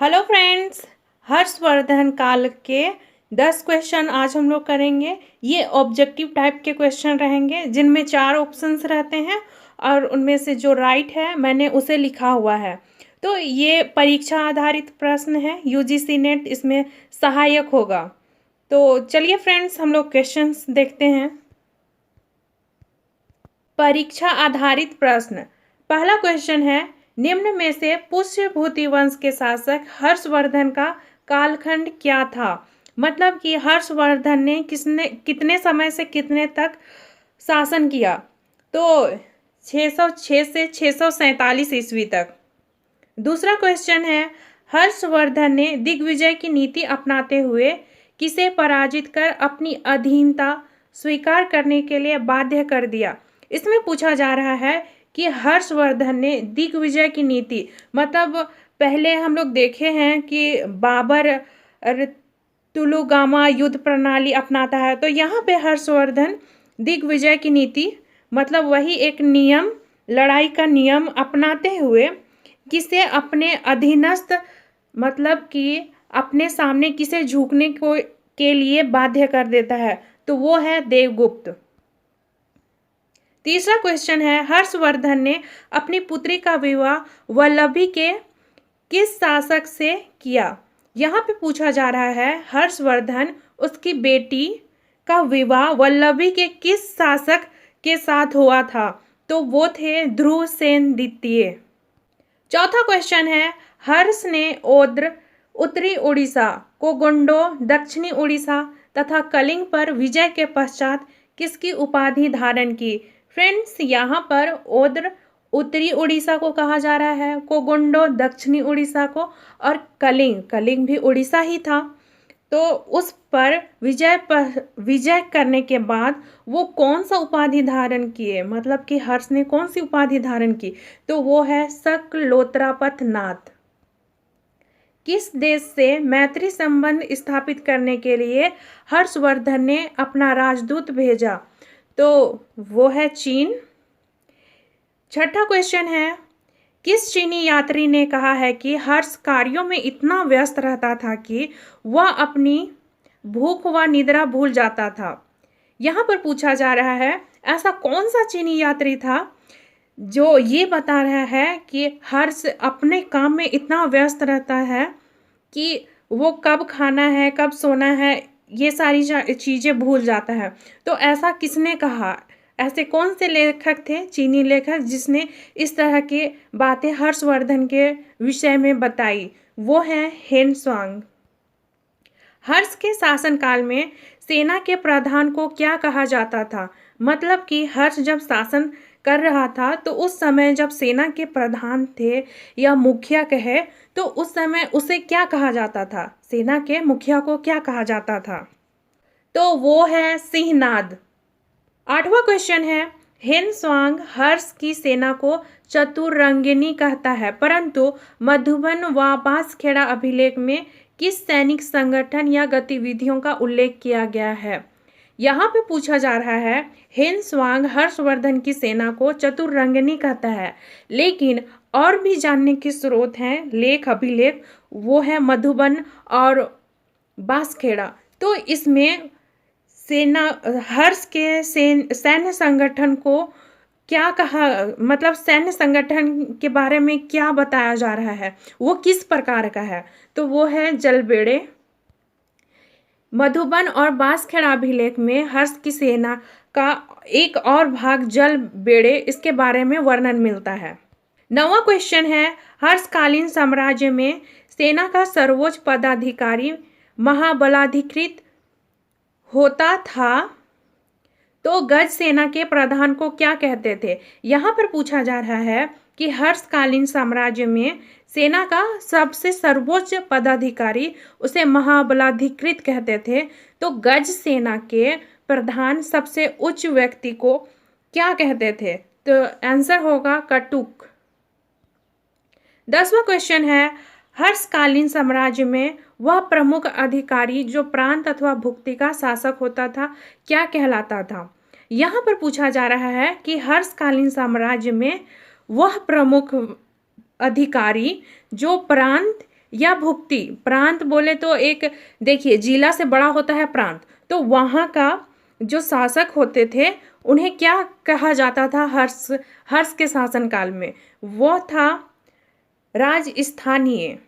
Hello friends, Harshvardhan काल के 10 question आज हम लोग करेंगे। ये ऑब्जेक्टिव टाइप के क्वेश्चन रहेंगे जिनमें 4 ऑप्शंस रहते हैं और उनमें से जो राइट है मैंने उसे लिखा हुआ है। तो ये परीक्षा आधारित प्रश्न है, यूजीसी नेट इसमें सहायक होगा। तो चलिए फ्रेंड्स, हम लोग क्वेश्चंस देखते हैं। परीक्षा आधारित प्रश्न। पहला क्वेश्चन है, निम्न में से पुष्यभूति वंश के शासक हर्षवर्धन का कालखंड क्या था। मतलब कि हर्षवर्धन ने कितने समय से कितने तक शासन किया। तो 606 से 647 ईस्वी तक। दूसरा क्वेश्चन है, हर्षवर्धन ने दिग्विजय की नीति अपनाते हुए किसे पराजित कर अपनी अधीनता स्वीकार करने के लिए बाध्य कर दिया। इसमें पूछा जा रहा है कि हर्षवर्धन ने दिग्विजय की नीति, मतलब पहले हम लोग देखे हैं कि बाबर तुलुगामा युद्ध प्रणाली अपनाता है, तो यहाँ पे हर्षवर्धन दिग्विजय की नीति मतलब वही एक नियम, लड़ाई का नियम अपनाते हुए किसे अपने अधीनस्थ, मतलब कि अपने सामने किसे झुकने को के लिए बाध्य कर देता है, तो वो है देवगुप्त। तीसरा क्वेश्चन है, हर्षवर्धन ने अपनी पुत्री का विवाह वल्लभी के किस शासक से किया। यहाँ पे पूछा जा रहा है हर्षवर्धन उसकी बेटी का विवाह वल्लभी के किस शासक के साथ हुआ था, तो वो थे ध्रुवसेन द्वितीय। चौथा क्वेश्चन है, हर्ष ने ओद्र उत्तरी उड़ीसा को गोंडो दक्षिणी उड़ीसा तथा कलिंग पर विजय के पश्चात किसकी उपाधि धारण की। फ्रेंड्स, यहाँ पर ओद्र उत्तरी उड़ीसा को कहा जा रहा है, कोगोंडो दक्षिणी उड़ीसा को, और कलिंग भी उड़ीसा ही था। तो उस पर विजय करने के बाद वो कौन सा उपाधि धारण किए, मतलब कि हर्ष ने कौन सी उपाधि धारण की, तो वो है सकलोत्रापथ नाथ। किस देश से मैत्री संबंध स्थापित करने के लिए हर्षवर्धन ने अपना राजदूत भेजा, तो वो है चीन। छठा क्वेश्चन है, किस चीनी यात्री ने कहा है कि हर्ष कार्यों में इतना व्यस्त रहता था कि वह अपनी भूख व निद्रा भूल जाता था। यहाँ पर पूछा जा रहा है ऐसा कौन सा चीनी यात्री था जो ये बता रहा है कि हर्ष अपने काम में इतना व्यस्त रहता है कि वो कब खाना है कब सोना है ये सारी चीज़ें भूल जाता है। तो ऐसा किसने कहा, ऐसे कौन से लेखक थे, चीनी लेखक, जिसने इस तरह की बातें हर्षवर्धन के विषय में बताई, वो है हेन स्वांग। हर्ष के शासनकाल में सेना के प्रधान को क्या कहा जाता था। मतलब कि हर्ष जब शासन कर रहा था तो उस समय जब सेना के प्रधान थे या मुखिया कहे, तो उस समय उसे क्या कहा जाता था, सेना के मुखिया को क्या कहा जाता था, तो वो है सिंहनाद। आठवां क्वेश्चन है, हेन स्वांग हर्ष की सेना को चतुरंगिनी कहता है, परंतु मधुबन व बांसखेड़ा अभिलेख में किस सैनिक संगठन या गतिविधियों का उल्लेख किया गया है। यहाँ पे पूछा जा रहा है हेन स्वांग हर्षवर्धन की सेना को चतुरंगिनी कहता है, लेकिन और भी जानने के स्रोत हैं, लेख अभिलेख, वो है मधुबन और बांसखेड़ा। तो इसमें सेना हर्ष के सैन्य संगठन को क्या कहा, मतलब सैन्य संगठन के बारे में क्या बताया जा रहा है, वो किस प्रकार का है, तो वो है जलबेड़े। मधुबन और बांसखेड़ा अभिलेख में हर्ष की सेना का एक और भाग जलबेड़े, इसके बारे में वर्णन मिलता है। 9वां क्वेश्चन है, हर्षकालीन साम्राज्य में सेना का सर्वोच्च पदाधिकारी महाबलाधिकृत होता था, तो गज सेना के प्रधान को क्या कहते थे। यहाँ पर पूछा जा रहा है कि हर्षकालीन साम्राज्य में सेना का सबसे सर्वोच्च पदाधिकारी उसे महाबलाधिकृत कहते थे, तो गज सेना के प्रधान सबसे उच्च व्यक्ति को क्या कहते थे, तो आंसर होगा कटुक। 10वां क्वेश्चन है, हर्षकालीन साम्राज्य में वह प्रमुख अधिकारी जो प्रांत अथवा भुक्ति का शासक होता था क्या कहलाता था। यहाँ पर पूछा जा रहा है कि हर्षकालीन साम्राज्य में वह प्रमुख अधिकारी जो प्रांत या भुक्ति। प्रांत बोले तो एक देखिए जिला से बड़ा होता है प्रांत, तो वहाँ का जो शासक होते थे उन्हें क्या कहा जाता था हर्ष के शासनकाल में, वो था राजस्थानीय।